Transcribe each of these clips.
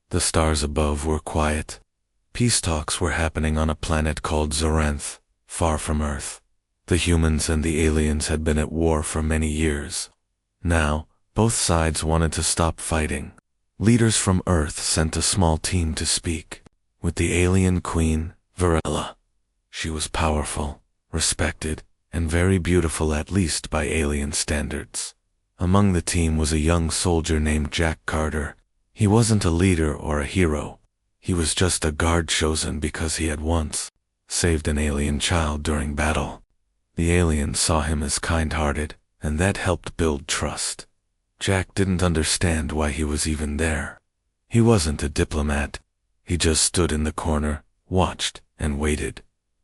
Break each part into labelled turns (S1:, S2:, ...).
S1: The stars above were quiet. Peace talks were happening on a planet called Zoranth, far from Earth. The humans and the aliens had been at war for many years. Now, both sides wanted to stop fighting. Leaders from Earth sent a small team to speak with the alien queen, Varela. She was powerful, respected, and very beautiful, at least by alien standards. Among the team was a young soldier named Jack Carter. He wasn't a leader or a hero. He was just a guard chosen because he had once saved an alien child during battle. The aliens saw him as kind-hearted, and that helped build trust. Jack didn't understand why he was even there. He wasn't a diplomat. He just stood in the corner, watched, and waited.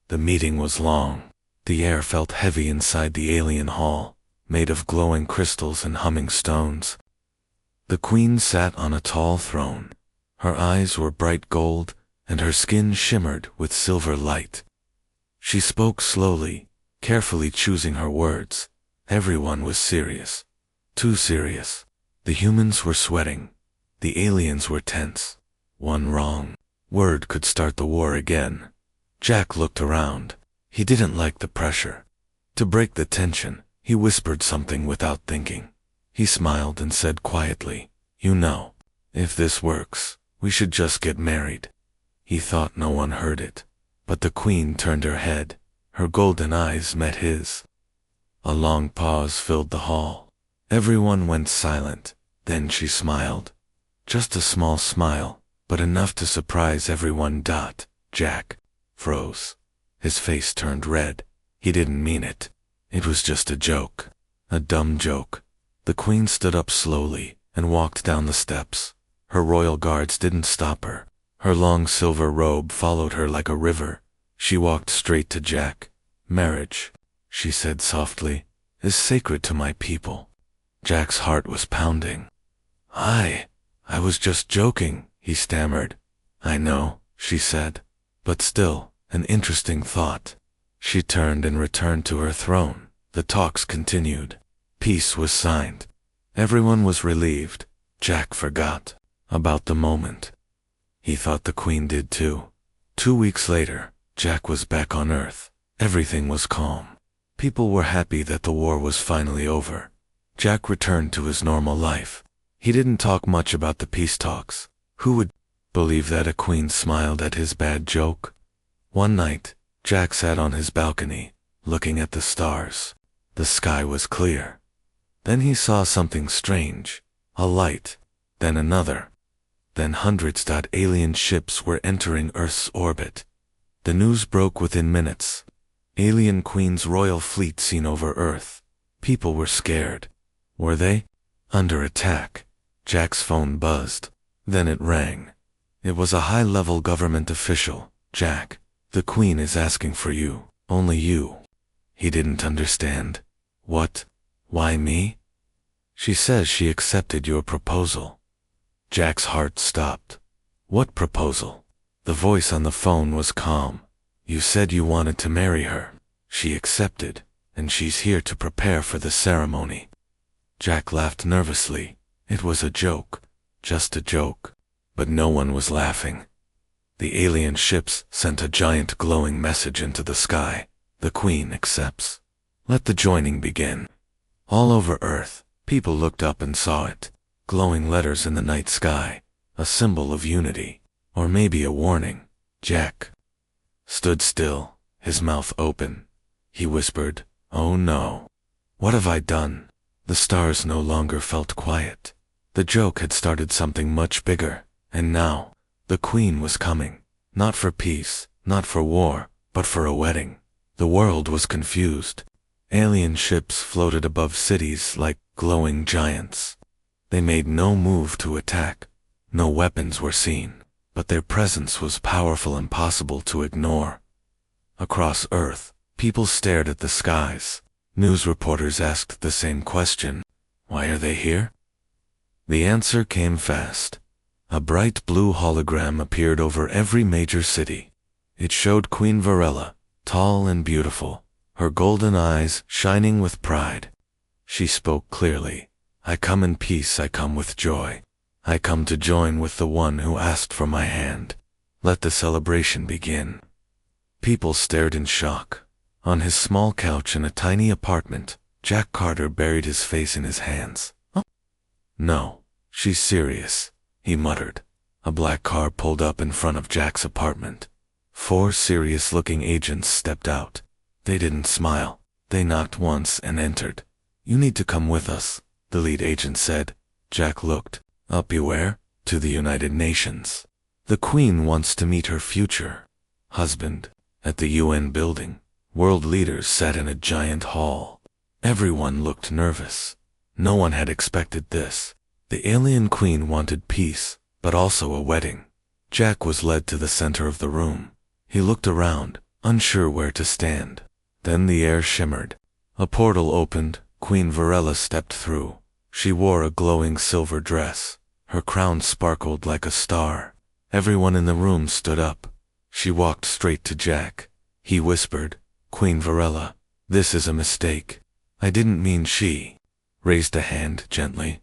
S1: The meeting was long. The air felt heavy inside the alien hall, made of glowing crystals and humming stones. The queen sat on a tall throne. Her eyes were bright gold, and her skin shimmered with silver light. She spoke slowly, carefully choosing her words. Everyone was serious. Too serious. The humans were sweating. The aliens were tense. One wrong word could start the war again. Jack looked around. He didn't like the pressure. To break the tension, he whispered something without thinking. He smiled and said quietly, "You know, if this works, we should just get married." He thought no one heard it, but the queen turned her head. Her golden eyes met his. A long pause filled the hall. Everyone went silent. Then she smiled. Just a small smile, but enough to surprise everyone. Jack froze. His face turned red. He didn't mean it. It was just a joke. A dumb joke. The queen stood up slowly and walked down the steps. Her royal guards didn't stop her. Her long silver robe followed her like a river. She walked straight to Jack. "Marriage," she said softly, "is sacred to my people." Jack's heart was pounding. I was just joking," he stammered. "I know," she said, "but still, an interesting thought." She turned and returned to her throne. The talks continued. Peace was signed. Everyone was relieved. Jack forgot about the moment. He thought the queen did too. 2 weeks later, Jack was back on Earth. Everything was calm. People were happy that the war was finally over. Jack returned to his normal life. He didn't talk much about the peace talks. Who would believe that a queen smiled at his bad joke? One night, Jack sat on his balcony, looking at the stars. The sky was clear. Then he saw something strange. A light, then another. Then hundreds of alien ships were entering Earth's orbit. The news broke within minutes. Alien Queen's royal fleet seen over Earth. People were scared. Were they? Under attack. Jack's phone buzzed. Then it rang. It was a high-level government official. "Jack, the Queen is asking for you. Only you." He didn't understand. "What? Why me?" "She says she accepted your proposal." Jack's heart stopped. "What proposal?" The voice on the phone was calm. "You said you wanted to marry her. She accepted, and she's here to prepare for the ceremony." Jack laughed nervously. It was a joke. Just a joke. But no one was laughing. The alien ships sent a giant glowing message into the sky. "The Queen accepts. Let the joining begin." All over Earth, people looked up and saw it. Glowing letters in the night sky. A symbol of unity. Or maybe a warning. Jack stood still, his mouth open. He whispered, "Oh no. What have I done?" The stars no longer felt quiet. The joke had started something much bigger, and now, the Queen was coming. Not for peace, not for war, but for a wedding. The world was confused. Alien ships floated above cities like glowing giants. They made no move to attack. No weapons were seen, but their presence was powerful and impossible to ignore. Across Earth, people stared at the skies. News reporters asked the same question. Why are they here? The answer came fast. A bright blue hologram appeared over every major city. It showed Queen Varela, tall and beautiful, her golden eyes shining with pride. She spoke clearly. "I come in peace, I come with joy. I come to join with the one who asked for my hand. Let the celebration begin." People stared in shock. On his small couch in a tiny apartment, Jack Carter buried his face in his hands. "No, she's serious," he muttered. A black car pulled up in front of Jack's apartment. 4 serious-looking agents stepped out. They didn't smile. They knocked once and entered. "You need to come with us," the lead agent said. Jack looked. "Up where?" "To the United Nations. The Queen wants to meet her future husband." At the UN building, world leaders sat in a giant hall. Everyone looked nervous. No one had expected this. The alien queen wanted peace, but also a wedding. Jack was led to the center of the room. He looked around, unsure where to stand. Then the air shimmered. A portal opened. Queen Varela stepped through. She wore a glowing silver dress. Her crown sparkled like a star. Everyone in the room stood up. She walked straight to Jack. He whispered, "Queen Varela, this is a mistake. I didn't mean." She raised a hand gently.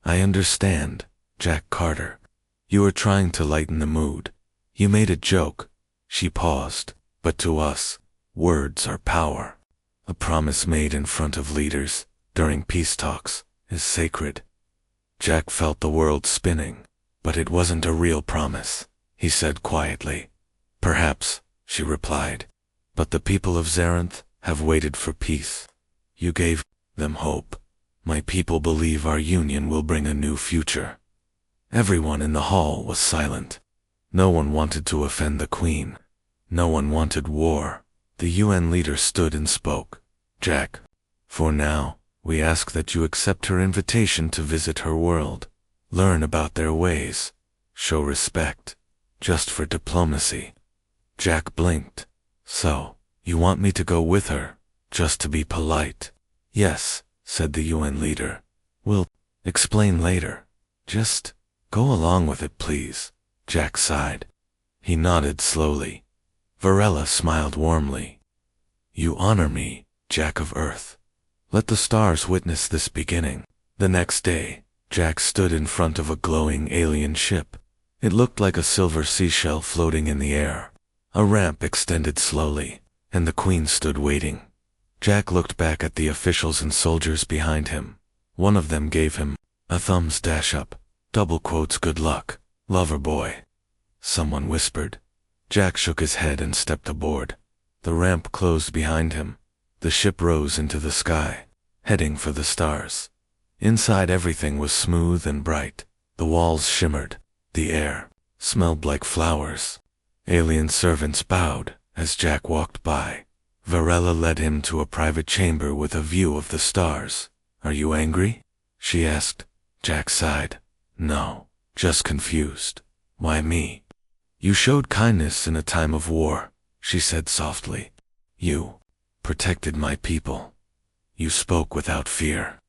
S1: "I understand, Jack Carter. You were trying to lighten the mood. You made a joke." She paused. "But to us, words are power. A promise made in front of leaders, during peace talks, is sacred." Jack felt the world spinning. "But it wasn't a real promise," he said quietly. "Perhaps," she replied. "But the people of Zarenth have waited for peace. You gave them hope. My people believe our union will bring a new future." Everyone in the hall was silent. No one wanted to offend the Queen. No one wanted war. The UN leader stood and spoke. "Jack, for now, we ask that you accept her invitation to visit her world. Learn about their ways. Show respect. Just for diplomacy." Jack blinked. "So, you want me to go with her, just to be polite?" "Yes," said the UN leader. "We'll explain later. Just go along with it, please." Jack sighed. He nodded slowly. Varela smiled warmly. "You honor me, Jack of Earth. Let the stars witness this beginning." The next day, Jack stood in front of a glowing alien ship. It looked like a silver seashell floating in the air. A ramp extended slowly, and the Queen stood waiting. Jack looked back at the officials and soldiers behind him. One of them gave him a thumbs dash up, double quotes, "Good luck, lover boy." Someone whispered. Jack shook his head and stepped aboard. The ramp closed behind him. The ship rose into the sky, heading for the stars. Inside, everything was smooth and bright. The walls shimmered. The air smelled like flowers. Alien servants bowed as Jack walked by. Varela led him to a private chamber with a view of the stars. "Are you angry?" she asked. Jack sighed. "No, just confused." "Why me?" "You showed kindness in a time of war," she said softly. "You protected my people. You spoke without fear.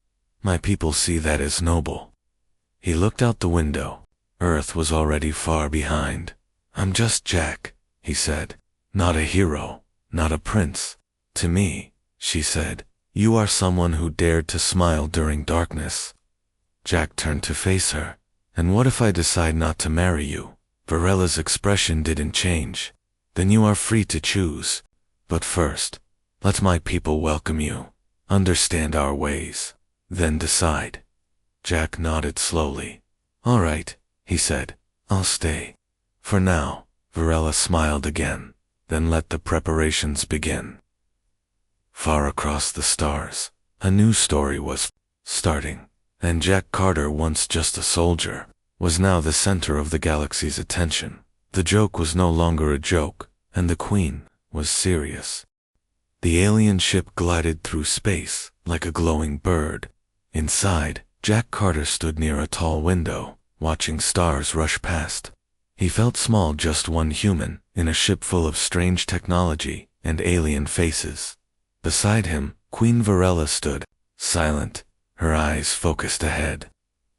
S1: My people see that as noble." He looked out the window. Earth was already far behind. "I'm just Jack," he said. "Not a hero, not a prince. To me," she said, "you are someone who dared to smile during darkness." Jack turned to face her. "And what if I decide not to marry you?" Varela's expression didn't change. "Then you are free to choose. But first, let my people welcome you. Understand our ways. Then decide." Jack nodded slowly. "All right," he said. "I'll stay. For now." Varela smiled again. "Then let the preparations begin." Far across the stars, a new story was starting, and Jack Carter, once just a soldier, was now the center of the galaxy's attention. The joke was no longer a joke, and the Queen was serious. The alien ship glided through space like a glowing bird. Inside, Jack Carter stood near a tall window, watching stars rush past. He felt small, just one human, in a ship full of strange technology and alien faces. Beside him, Queen Varela stood, silent, her eyes focused ahead.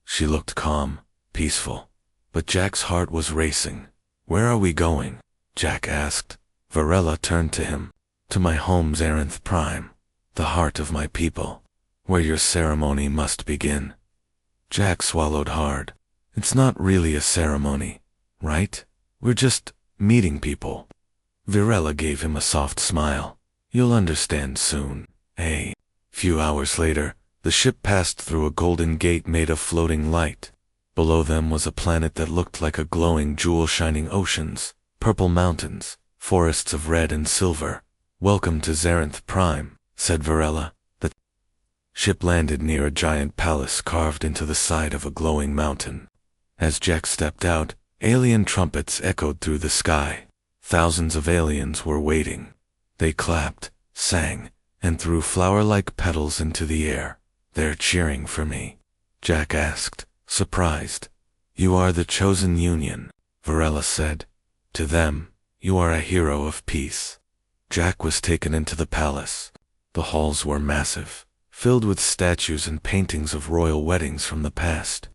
S1: She looked calm, peaceful. But Jack's heart was racing. "Where are we going?" Jack asked. Varela turned to him. "To my home, Zarenth Prime, the heart of my people, where your ceremony must begin." Jack swallowed hard. It's not really a ceremony, right? We're just meeting people. Virella gave him a soft smile. You'll understand soon. A few hours later, the ship passed through a golden gate made of floating light. Below them was a planet that looked like a glowing jewel, shining oceans, purple mountains, forests of red and silver. Welcome to Zarenth Prime, said Virella. The ship landed near a giant palace carved into the side of a glowing mountain. As Jack stepped out, alien trumpets echoed through the sky. Thousands of aliens were waiting. They clapped, sang, and threw flower-like petals into the air. They're cheering for me, Jack asked, surprised. You are the chosen union, Virella said. To them, you are a hero of peace. Jack was taken into the palace. The halls were massive, filled with statues and paintings of royal weddings from the past.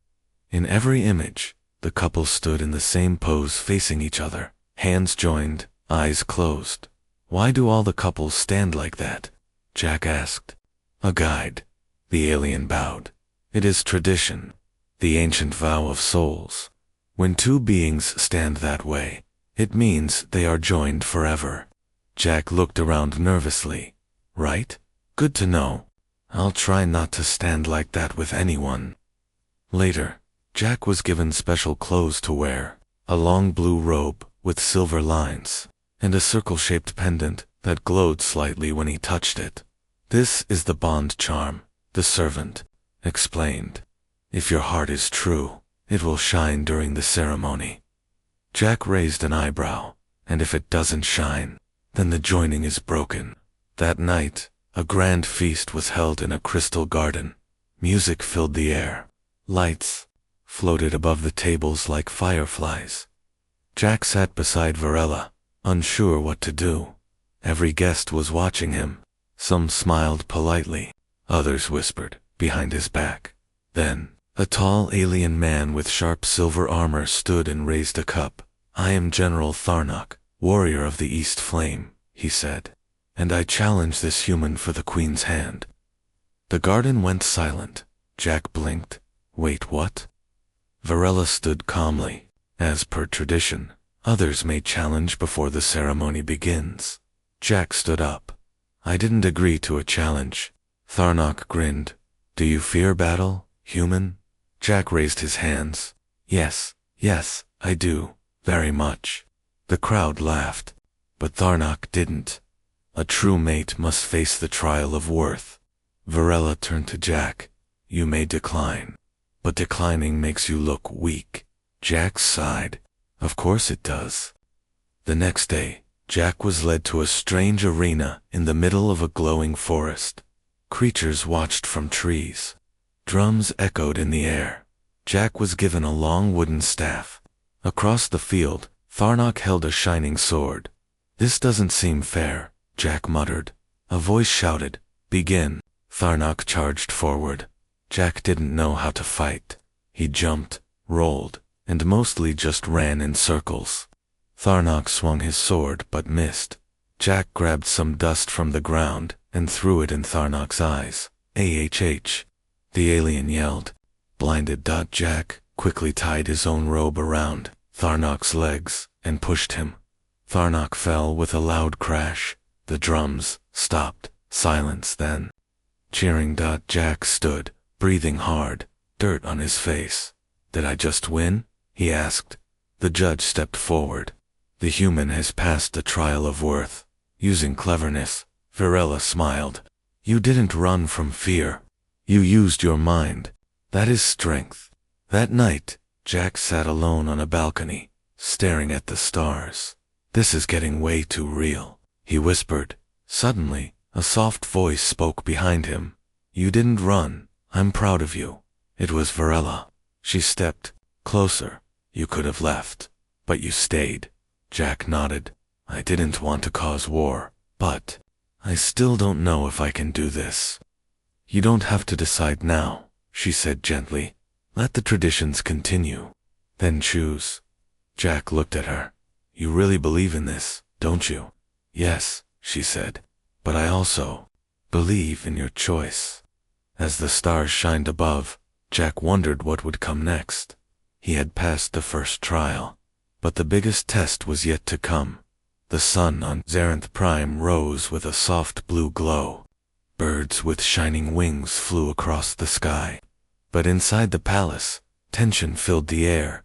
S1: In every image, the couple stood in the same pose facing each other, hands joined, eyes closed. Why do all the couples stand like that? Jack asked. A guide. The alien bowed. It is tradition, the ancient vow of souls. When two beings stand that way, it means they are joined forever. Jack looked around nervously. Right? Good to know. I'll try not to stand like that with anyone. Later, Jack was given special clothes to wear, a long blue robe with silver lines, and a circle-shaped pendant that glowed slightly when he touched it. This is the bond charm, the servant explained. If your heart is true, it will shine during the ceremony. Jack raised an eyebrow, and if it doesn't shine, then the joining is broken. That night, a grand feast was held in a crystal garden. Music filled the air. Lights floated above the tables like fireflies. Jack sat beside Virella, unsure what to do. Every guest was watching him. Some smiled politely. Others whispered behind his back. Then, a tall alien man with sharp silver armor stood and raised a cup. I am General Tharnok, warrior of the East Flame, he said, and I challenge this human for the Queen's hand. The garden went silent. Jack blinked. Wait, what? Virella stood calmly. As per tradition, others may challenge before the ceremony begins. Jack stood up. I didn't agree to a challenge. Tharnok grinned. Do you fear battle, human? Jack raised his hands. Yes, I do, very much. The crowd laughed, but Tharnok didn't. A true mate must face the trial of worth. Virella turned to Jack. You may decline, but declining makes you look weak. Jack sighed. Of course it does. The next day, Jack was led to a strange arena in the middle of a glowing forest. Creatures watched from trees. Drums echoed in the air. Jack was given a long wooden staff. Across the field, Tharnok held a shining sword. This doesn't seem fair, Jack muttered. A voice shouted, Begin. Tharnok charged forward. Jack didn't know how to fight. He jumped, rolled, and mostly just ran in circles. Tharnok swung his sword but missed. Jack grabbed some dust from the ground and threw it in Tharnok's eyes. AHH. The alien yelled. Blinded. Jack quickly tied his own robe around Tharnok's legs and pushed him. Tharnok fell with a loud crash. The drums stopped. Silence then. Cheering. Jack stood, breathing hard, dirt on his face. Did I just win? He asked. The judge stepped forward. The human has passed the trial of worth. Using cleverness, Virella smiled. You didn't run from fear. You used your mind. That is strength. That night, Jack sat alone on a balcony, staring at the stars. This is getting way too real, he whispered. Suddenly, a soft voice spoke behind him. You didn't run. I'm proud of you. It was Virella. She stepped closer. You could have left, but you stayed. Jack nodded. I didn't want to cause war, but I still don't know if I can do this. You don't have to decide now, she said gently. Let the traditions continue. Then choose. Jack looked at her. You really believe in this, don't you? Yes, she said, but I also believe in your choice. As the stars shined above, Jack wondered what would come next. He had passed the first trial, but the biggest test was yet to come. The sun on Zarenth Prime rose with a soft blue glow. Birds with shining wings flew across the sky. But inside the palace, tension filled the air.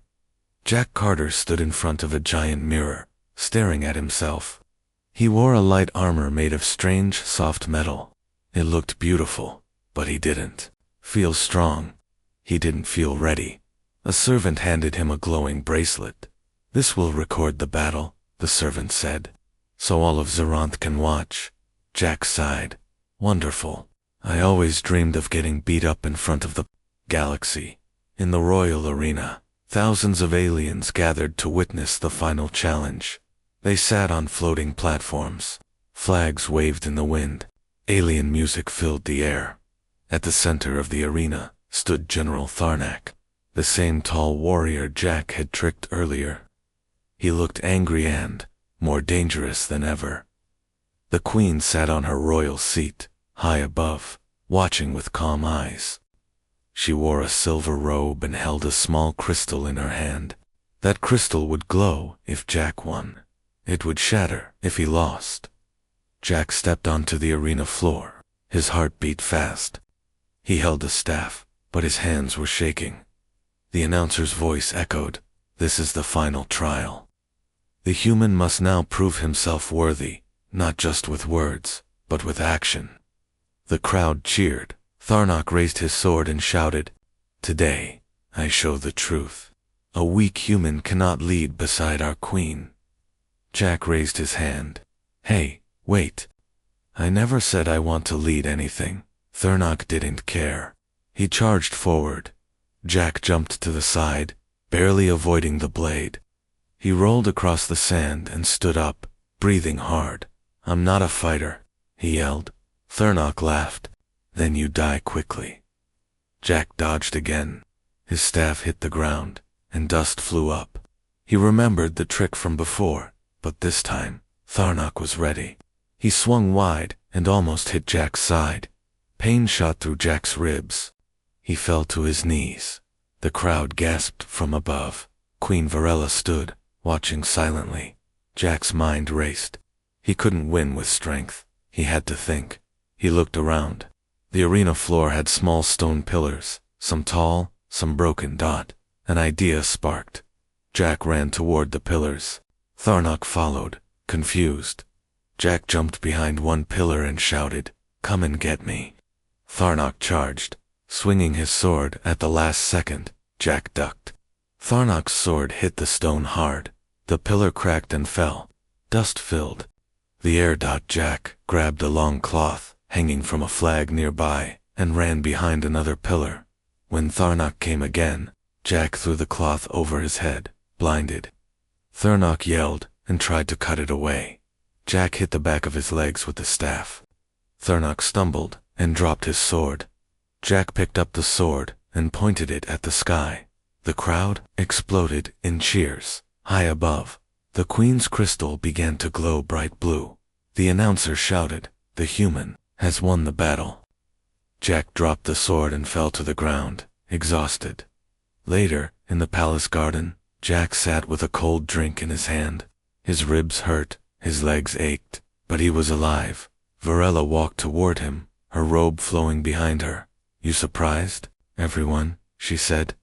S1: Jack Carter stood in front of a giant mirror, staring at himself. He wore a light armor made of strange, soft metal. It looked beautiful, but he didn't feel strong. He didn't feel ready. A servant handed him a glowing bracelet. "This will record the battle," the servant said, "so all of Zarenth can watch." Jack sighed. "Wonderful. I always dreamed of getting beat up in front of the galaxy." In the royal arena, thousands of aliens gathered to witness the final challenge. They sat on floating platforms. Flags waved in the wind. Alien music filled the air. At the center of the arena stood General Tharnak, the same tall warrior Jack had tricked earlier. He looked angry and more dangerous than ever. The queen sat on her royal seat, high above, watching with calm eyes. She wore a silver robe and held a small crystal in her hand. That crystal would glow if Jack won. It would shatter if he lost. Jack stepped onto the arena floor. His heart beat fast. He held a staff, but his hands were shaking. The announcer's voice echoed, "This is the final trial. The human must now prove himself worthy, not just with words, but with action." The crowd cheered. Tharnak raised his sword and shouted, "Today, I show the truth. A weak human cannot lead beside our queen." Jack raised his hand. "Hey, wait. I never said I want to lead anything." Tharnak didn't care. He charged forward. Jack jumped to the side, barely avoiding the blade. He rolled across the sand and stood up, breathing hard. "I'm not a fighter," he yelled. Tharnak laughed. "Then you die quickly." Jack dodged again. His staff hit the ground, and dust flew up. He remembered the trick from before, but this time, Tharnak was ready. He swung wide and almost hit Jack's side. Pain shot through Jack's ribs. He fell to his knees. The crowd gasped from above. Queen Varela stood, watching silently. Jack's mind raced. He couldn't win with strength. He had to think. He looked around. The arena floor had small stone pillars, some tall, some broken. An idea sparked. Jack ran toward the pillars. Tharnak followed, confused. Jack jumped behind one pillar and shouted, "Come and get me." Tharnak charged, swinging his sword. At the last second, Jack ducked. Tharnak's sword hit the stone hard. The pillar cracked and fell. Dust filled the air. Jack grabbed a long cloth hanging from a flag nearby and ran behind another pillar. When Tharnak came again, Jack threw the cloth over his head, blinded. Tharnak yelled and tried to cut it away. Jack hit the back of his legs with the staff. Tharnak stumbled and dropped his sword. Jack picked up the sword and pointed it at the sky. The crowd exploded in cheers. High above, the queen's crystal began to glow bright blue. The announcer shouted, "The human has won the battle." Jack dropped the sword and fell to the ground, exhausted. Later, in the palace garden, Jack sat with a cold drink in his hand. His ribs hurt, his legs ached, but he was alive. Varela walked toward him, her robe flowing behind her. "You surprised everyone?" she said.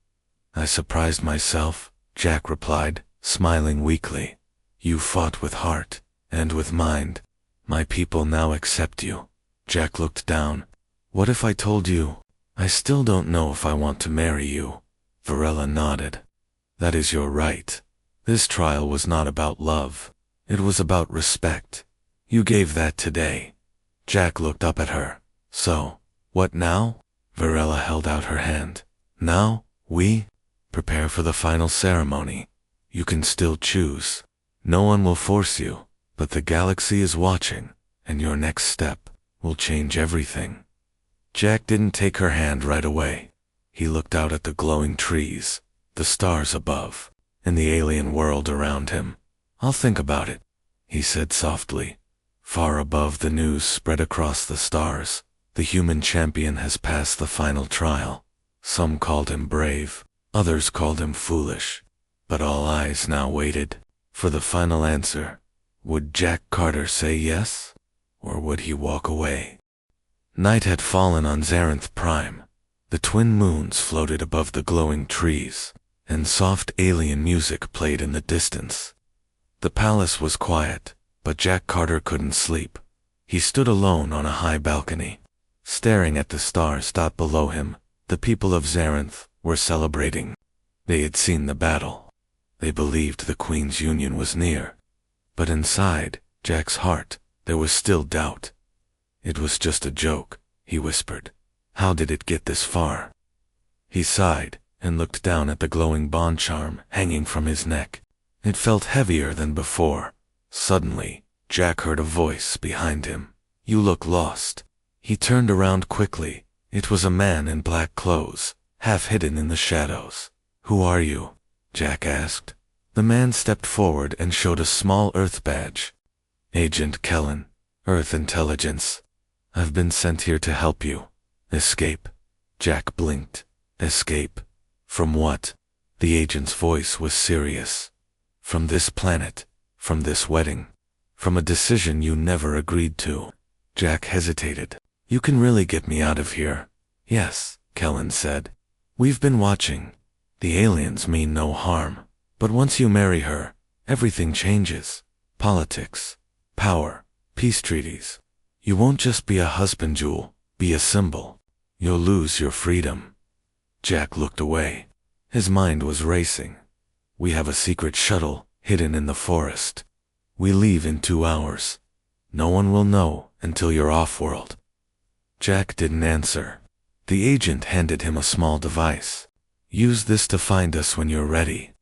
S1: "I surprised myself," Jack replied, smiling weakly. "You fought with heart, and with mind. My people now accept you." Jack looked down. "What if I told you, I still don't know if I want to marry you?" Varela nodded. "That is your right. This trial was not about love. It was about respect. You gave that today." Jack looked up at her. "So, what now?" Varela held out her hand. "Now, we prepare for the final ceremony. You can still choose. No one will force you, but the galaxy is watching, and your next step will change everything." Jack didn't take her hand right away. He looked out at the glowing trees, the stars above, and the alien world around him. "I'll think about it," he said softly. Far above, the news spread across the stars. The human champion has passed the final trial. Some called him brave, Others called him foolish, but all eyes now waited for the final answer. Would Jack Carter say yes, or would he walk away? Night had fallen on Zarenth Prime. The twin moons floated above the glowing trees, and soft alien music played in the distance. The palace was quiet, but Jack Carter couldn't sleep. He stood alone on a high balcony, staring at the stars dot below him. The people of Zarenth were celebrating. They had seen the battle. They believed the Queen's union was near. But inside Jack's heart, there was still doubt. It was just a joke, he whispered. How did it get this far? He sighed and looked down at the glowing bond charm hanging from his neck. It felt heavier than before. Suddenly, Jack heard a voice behind him. You look lost. He turned around quickly. It was a man in black clothes, half hidden in the shadows. Who are you? Jack asked. The man stepped forward and showed a small Earth badge. Agent Kellen, Earth Intelligence. I've been sent here to help you. Escape. Jack blinked. Escape? From what? The agent's voice was serious. From this planet. From this wedding. From a decision you never agreed to. Jack hesitated. You can really get me out of here. Yes, Kellen said. We've been watching. The aliens mean no harm. But once you marry her, everything changes. Politics, power, peace treaties. You won't just be a husband, Jewel, be a symbol. You'll lose your freedom. Jack looked away. His mind was racing. We have a secret shuttle hidden in the forest. We leave in 2 hours. No one will know until you're off-world. Jack didn't answer. The agent handed him a small device. Use this to find us when you're ready.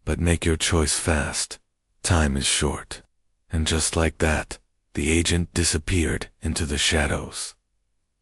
S1: But make your choice fast. Time is short. And just like that, the agent disappeared into the shadows.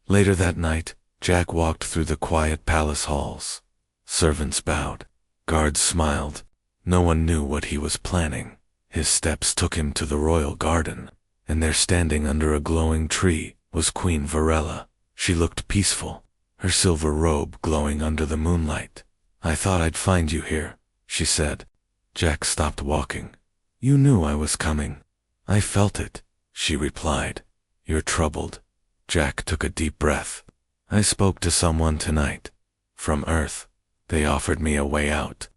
S1: Later that night, Jack walked through the quiet palace halls. Servants bowed. Guards smiled. No one knew what he was planning. His steps took him to the royal garden, and there standing under a glowing tree was Queen Varela. She looked peaceful, her silver robe glowing under the moonlight. I thought I'd find you here, she said. Jack stopped walking. You knew I was coming. I felt it, she replied. You're troubled. Jack took a deep breath. I spoke to someone tonight. From Earth. They offered me a way out.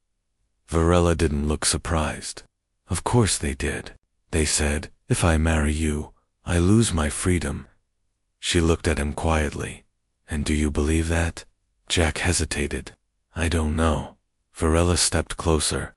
S1: Varela didn't look surprised. Of course they did. They said, if I marry you, I lose my freedom. She looked at him quietly. And do you believe that? Jack hesitated. I don't know. Varela stepped closer.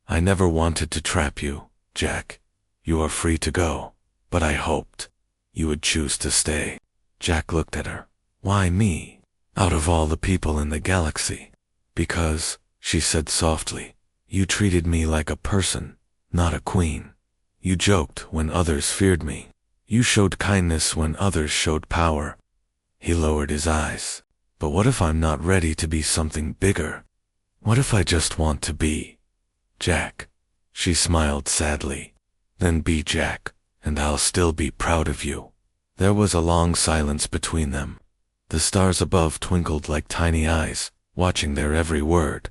S1: I never wanted to trap you, Jack. You are free to go. But I hoped you would choose to stay. Jack looked at her. Why me? Out of all the people in the galaxy. Because, she said softly, you treated me like a person, not a queen. You joked when others feared me. You showed kindness when others showed power. He lowered his eyes. But what if I'm not ready to be something bigger? What if I just want to be Jack? She smiled sadly. Then be Jack, and I'll still be proud of you. There was a long silence between them. The stars above twinkled like tiny eyes, watching their every word.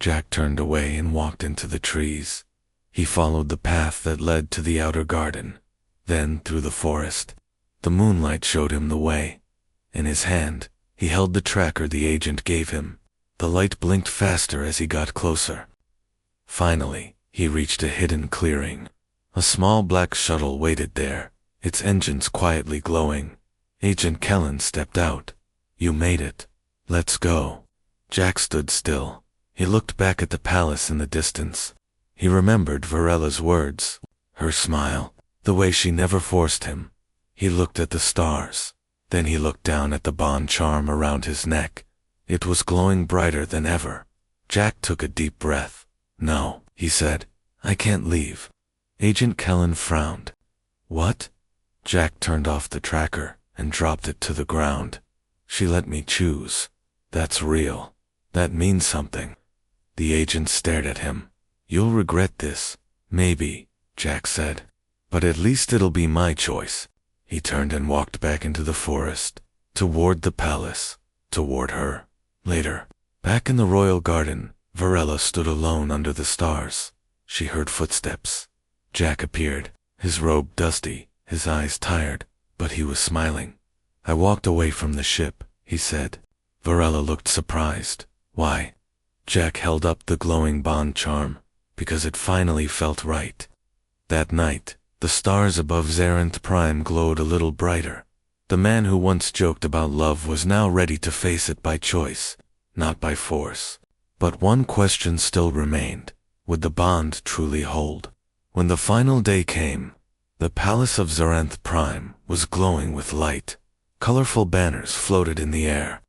S1: Jack turned away and walked into the trees. He followed the path that led to the outer garden, then through the forest. The moonlight showed him the way. In his hand, he held the tracker the agent gave him. The light blinked faster as he got closer. Finally, he reached a hidden clearing. A small black shuttle waited there, its engines quietly glowing. Agent Kellen stepped out. You made it. Let's go. Jack stood still. He looked back at the palace in the distance. He remembered Varela's words, her smile, the way she never forced him. He looked at the stars. Then he looked down at the bond charm around his neck. It was glowing brighter than ever. Jack took a deep breath. No, he said. I can't leave. Agent Kellen frowned. What? Jack turned off the tracker and dropped it to the ground. She let me choose. That's real. That means something. The agent stared at him. You'll regret this. Maybe, Jack said. But at least it'll be my choice. He turned and walked back into the forest, toward the palace, toward her. Later, back in the royal garden, Varela stood alone under the stars. She heard footsteps. Jack appeared, his robe dusty, his eyes tired, but he was smiling. "I walked away from the ship," he said. Varela looked surprised. "Why?" Jack held up the glowing bond charm. "Because it finally felt right." That night, the stars above Zarenth Prime glowed a little brighter. The man who once joked about love was now ready to face it by choice, not by force. But one question still remained. Would the bond truly hold? When the final day came, the palace of Zarenth Prime was glowing with light. Colorful banners floated in the air.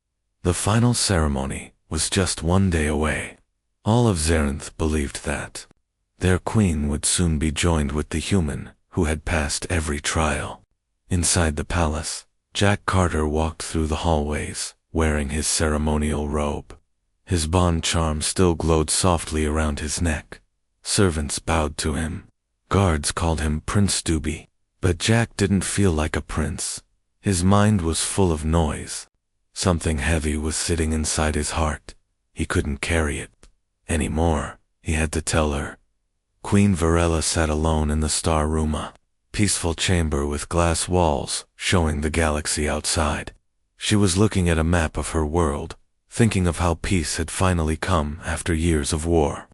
S1: The final ceremony was just one day away. All of Zarenth believed that their queen would soon be joined with the human who had passed every trial. Inside the palace, Jack Carter walked through the hallways, wearing his ceremonial robe. His bond charm still glowed softly around his neck. Servants bowed to him. Guards called him Prince Doobie. But Jack didn't feel like a prince. His mind was full of noise. Something heavy was sitting inside his heart. He couldn't carry it anymore. He had to tell her. Queen Varela sat alone in the star room, a peaceful chamber with glass walls showing the galaxy outside. She was looking at a map of her world, thinking of how peace had finally come after years of war.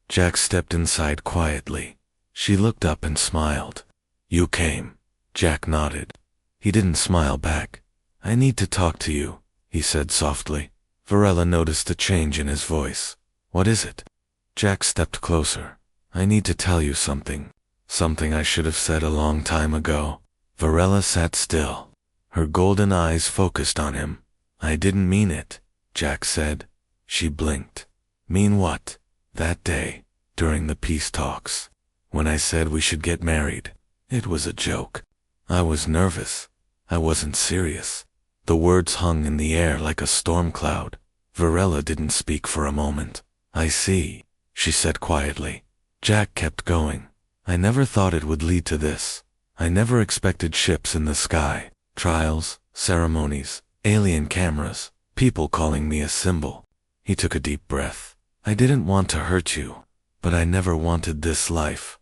S1: Jack stepped inside quietly. She looked up and smiled. "You came." Jack nodded. He didn't smile back. "I need to talk to you," he said softly. Varela noticed a change in his voice. "What is it?" Jack stepped closer. "I need to tell you something. Something I should have said a long time ago." Varela sat still. Her golden eyes focused on him. "I didn't mean it," Jack said. She blinked. "Mean what?" "That day, during the peace talks, when I said we should get married. It was a joke. I was nervous. I wasn't serious." The words hung in the air like a storm cloud. Varela didn't speak for a moment. "I see," she said quietly. Jack kept going. "I never thought it would lead to this. I never expected ships in the sky, trials, ceremonies, alien cameras, people calling me a symbol." He took a deep breath. "I didn't want to hurt you, but I never wanted this life."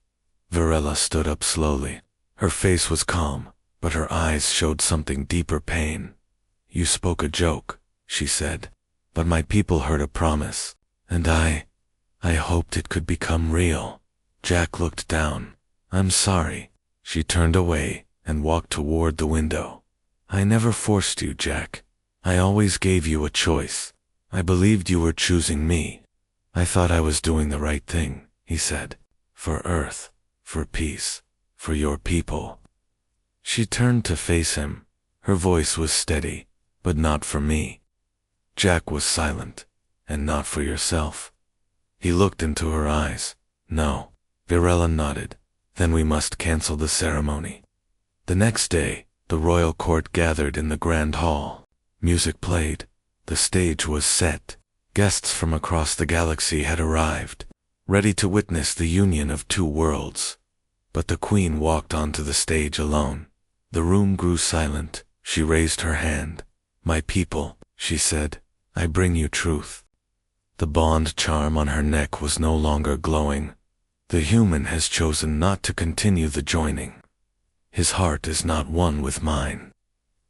S1: Varela stood up slowly. Her face was calm, but her eyes showed something deeper pain. "You spoke a joke," she said, "but my people heard a promise, and I hoped it could become real." Jack looked down. "I'm sorry." She turned away and walked toward the window. "I never forced you, Jack. I always gave you a choice. I believed you were choosing me. I thought I was doing the right thing," he said. "For Earth, for peace, for your people." She turned to face him. Her voice was steady, "But not for me." Jack was silent. "And not for yourself?" He looked into her eyes. "No." Varela nodded. "Then we must cancel the ceremony." The next day, the royal court gathered in the grand hall. Music played. The stage was set. Guests from across the galaxy had arrived, ready to witness the union of two worlds. But the queen walked onto the stage alone. The room grew silent. She raised her hand. "My people," she said, "I bring you truth." The bond charm on her neck was no longer glowing. "The human has chosen not to continue the joining. His heart is not one with mine."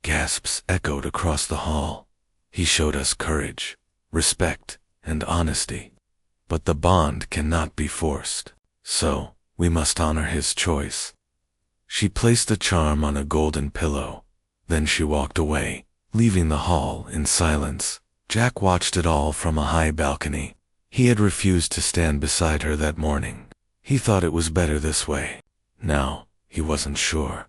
S1: Gasps echoed across the hall. "He showed us courage, respect, and honesty. But the bond cannot be forced. So, we must honor his choice." She placed the charm on a golden pillow. Then she walked away, leaving the hall in silence. Jack watched it all from a high balcony. He had refused to stand beside her that morning. He thought it was better this way. Now, he wasn't sure.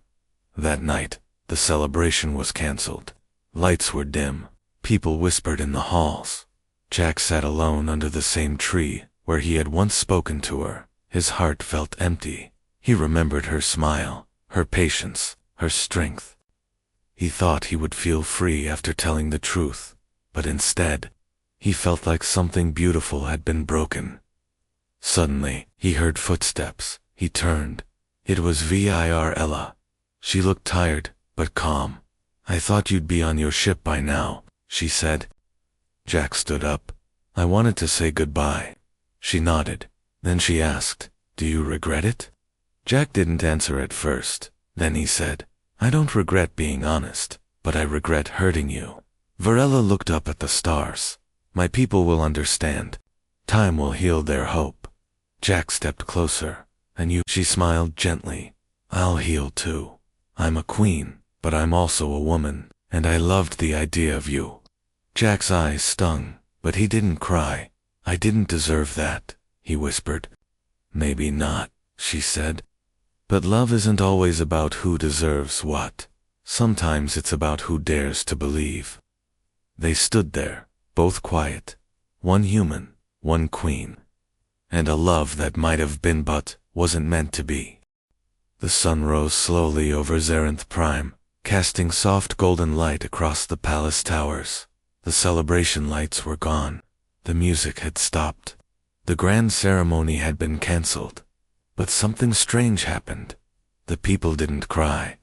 S1: That night, the celebration was canceled. Lights were dim. People whispered in the halls. Jack sat alone under the same tree where he had once spoken to her. His heart felt empty. He remembered her smile, her patience, her strength. He thought he would feel free after telling the truth, but instead, he felt like something beautiful had been broken. Suddenly, he heard footsteps. He turned. It was Virella. She looked tired, but calm. "I thought you'd be on your ship by now," she said. Jack stood up. "I wanted to say goodbye." She nodded. Then she asked, "Do you regret it?" Jack didn't answer at first. Then he said, "I don't regret being honest, but I regret hurting you." Varela looked up at the stars. "My people will understand. Time will heal their hope." Jack stepped closer. "And you?" She smiled gently. "I'll heal too. I'm a queen, but I'm also a woman, and I loved the idea of you." Jack's eyes stung, but he didn't cry. "I didn't deserve that," he whispered. "Maybe not," she said. "But love isn't always about who deserves what. Sometimes it's about who dares to believe." They stood there, both quiet. One human, one queen. And a love that might have been but wasn't meant to be. The sun rose slowly over Zarenth Prime, casting soft golden light across the palace towers. The celebration lights were gone. The music had stopped. The grand ceremony had been cancelled. But something strange happened. The people didn't cry.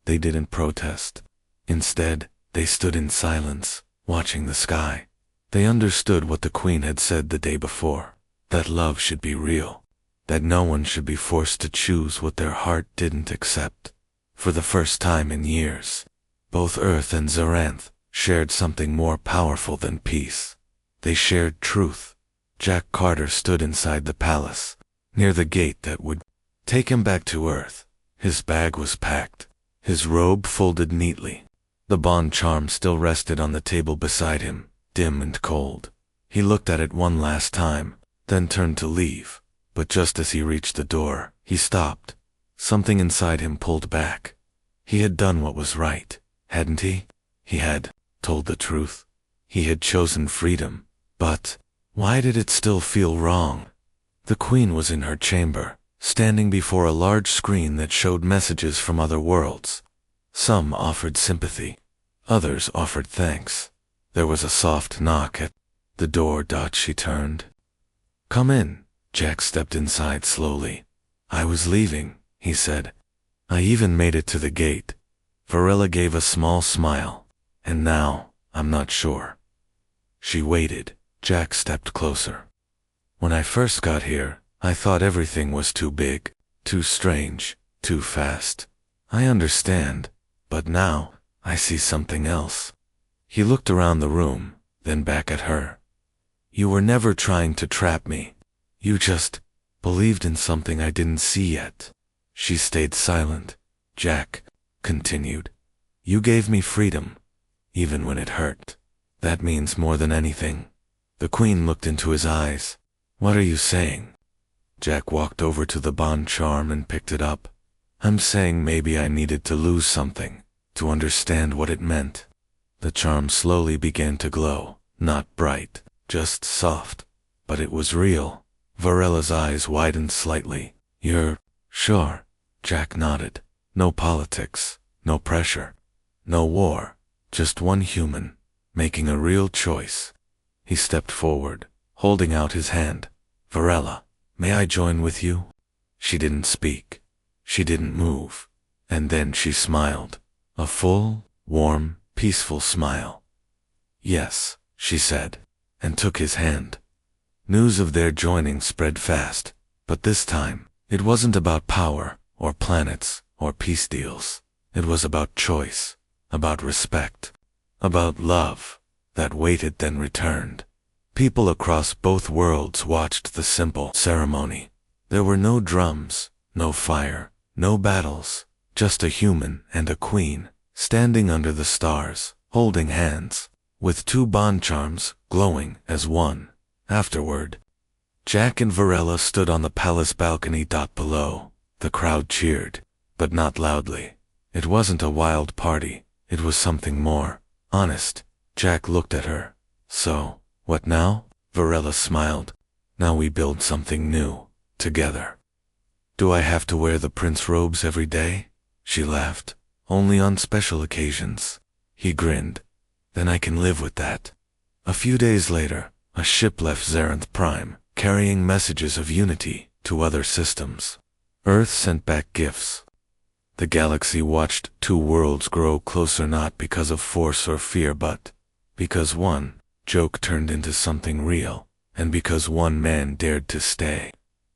S1: They didn't protest. Instead, they stood in silence, watching the sky. They understood what the queen had said the day before, that love should be real, that no one should be forced to choose what their heart didn't accept. For the first time in years, both Earth and Zarenth shared something more powerful than peace. They shared truth. Jack Carter stood inside the palace, near the gate that would take him back to Earth. His bag was packed, his robe folded neatly. The bond charm still rested on the table beside him, dim and cold. He looked at it one last time, then turned to leave. But just as he reached the door, he stopped. Something inside him pulled back. He had done what was right, hadn't he? He had told the truth. He had chosen freedom. But why did it still feel wrong? The queen was in her chamber, standing before a large screen that showed messages from other worlds. Some offered sympathy. Others offered thanks. There was a soft knock at the door. She turned. "Come in." Jack stepped inside slowly. "I was leaving," he said. "I even made it to the gate." Varela gave a small smile. "And now, I'm not sure." She waited. Jack stepped closer. "When I first got here, I thought everything was too big, too strange, too fast. I understand, but now, I see something else." He looked around the room, then back at her. "You were never trying to trap me. You just believed in something I didn't see yet." She stayed silent. Jack continued. "You gave me freedom, even when it hurt. That means more than anything." The queen looked into his eyes. "What are you saying?" Jack walked over to the bond charm and picked it up. "I'm saying maybe I needed to lose something, to understand what it meant." The charm slowly began to glow, not bright, just soft. But it was real. Varela's eyes widened slightly. "You're sure?" Jack nodded. "No politics, no pressure, no war, just one human, making a real choice." He stepped forward, holding out his hand. "Varela, may I join with you?" She didn't speak. She didn't move. And then she smiled. A full, warm, peaceful smile. "Yes," she said, and took his hand. News of their joining spread fast, but this time, it wasn't about power, or planets, or peace deals. It was about choice, about respect, about love that waited then returned. People across both worlds watched the simple ceremony. There were no drums, no fire, no battles, just a human and a queen, standing under the stars, holding hands, with two bond charms glowing as one. Afterward, Jack and Varela stood on the palace balcony. Below, the crowd cheered, but not loudly. It wasn't a wild party, it was something more honest. Jack looked at her. "So, what now?" Varela smiled. "Now we build something new, together." "Do I have to wear the prince robes every day?" She laughed. "Only on special occasions." He grinned. "Then I can live with that." A few days later, a ship left Zarenth Prime, carrying messages of unity to other systems. Earth sent back gifts. The galaxy watched two worlds grow closer, not because of force or fear, but because one joke turned into something real. and because one man dared to stay.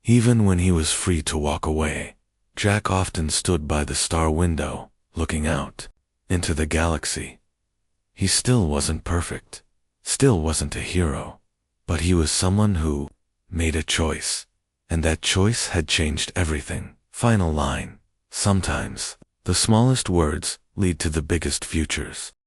S1: Even when he was free to walk away, Jack often stood by the star window, looking out into the galaxy. He still wasn't perfect, still wasn't a hero, but he was someone who made a choice, and that choice had changed everything. Final line. Sometimes, the smallest words lead to the biggest futures.